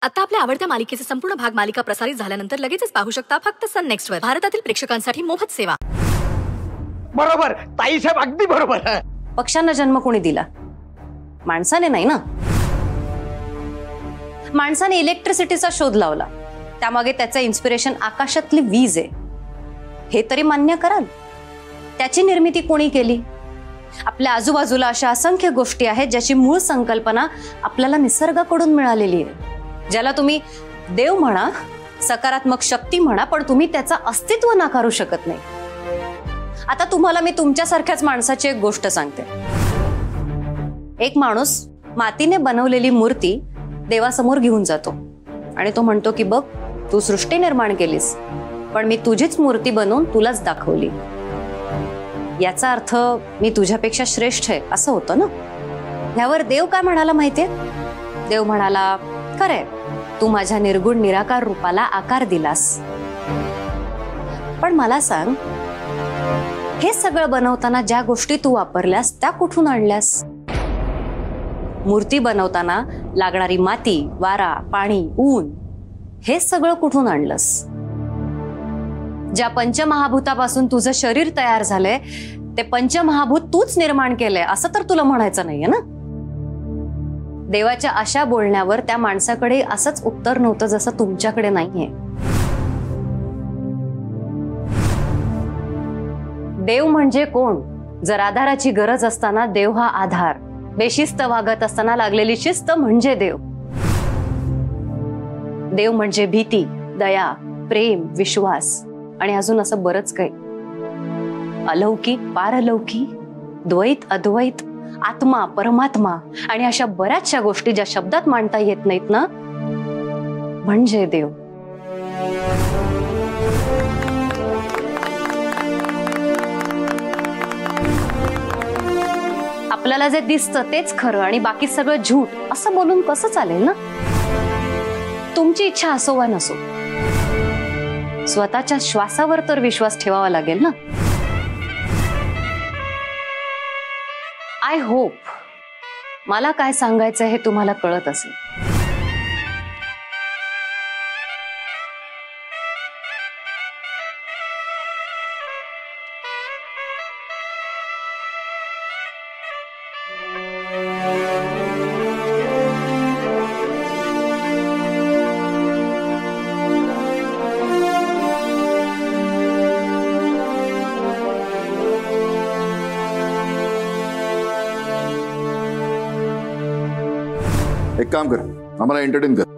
आता आपल्या आवडत्या मालिकेचे संपूर्ण भाग मालिका प्रसारित झाल्यानंतर लगेचच पाहू शकता फक्त सन नेक्स्ट वर. भारतातील प्रेक्षकांसाठी मोफत सेवा. बरोबर ताई साहेब, अगदी बरोबर. पक्ष्यांना जन्म कोणी दिला? माणसाने नाही ना. माणसाने इलेक्ट्रिसिटीचा शोध लावला, त्यामागे त्याचं इन्स्पिरेशन आकाशातली वीज आहे, हे तरी मान्य कराल. त्याची निर्मिती कोणी केली? आपल्या आजूबाजूला अशा असंख्य गोष्टी आहेत ज्याची मूळ संकल्पना आपल्याला निसर्गाकडून मिळालेली आहे. ज्याला तुम्ही देव म्हणा, सकारात्मक शक्ती म्हणा, पण तुम्ही त्याचं अस्तित्व नाकारू शकत नाही. आता तुम्हाला मी तुमच्यासारख्याच माणसाची एक गोष्ट सांगते. एक माणूस मातीने बनवलेली मूर्ती देवासमोर घेऊन जातो आणि तो म्हणतो की बघ, तू सृष्टी निर्माण केलीस, पण मी तुझीच मूर्ती बनवून तुलाच दाखवली. याचा अर्थ मी तुझ्यापेक्षा श्रेष्ठ आहे असं होतं ना. ह्यावर देव काय म्हणाला माहितीये? देव म्हणाला, खरे, तू माझ्या निर्गुण निराकार रूपाला आकार दिलास, पण मला सांग, हे सगळं बनवताना ज्या गोष्टी तू वापरल्यास त्या कुठून आणल्यास? मूर्ती बनवताना लागणारी माती, वारा, पाणी, ऊन, हे सगळं कुठून आणलंस? ज्या पंचमहाभूतापासून तुझं शरीर तयार झालंय ते पंचमहाभूत तूच निर्माण केलंय असं तर तुला म्हणायचं नाहीये ना. देवाच्या अशा बोलण्यावर त्या माणसाकडे असंच उत्तर नव्हतं जसं तुमच्याकडे नाहीये. देव म्हणजे कोण? जर आधाराची गरज असताना देव हा आधार, बेशिस्त वागत असताना लागलेली शिस्त म्हणजे देव. देव म्हणजे भीती, दया, प्रेम, विश्वास आणि अजून असं बरंच काही. अलौकिक, पारलौकिक, द्वैत, अद्वैत, आत्मा, परमात्मा आणि अशा बऱ्याचशा गोष्टी ज्या शब्दात मांडता येत नाहीत ना, म्हणजे देव. आपल्याला जे दिसतं तेच खरं आणि बाकी सगळं झूट असं बोलून कसं चालेल ना. तुमची इच्छा असो वा नसो, स्वतःच्या श्वासावर तर विश्वास ठेवावा लागेल ना. आय होप मला काय सांगायचं हे तुम्हाला कळत असेल. एक काम कर, आम्हाला एंटरटेन कर.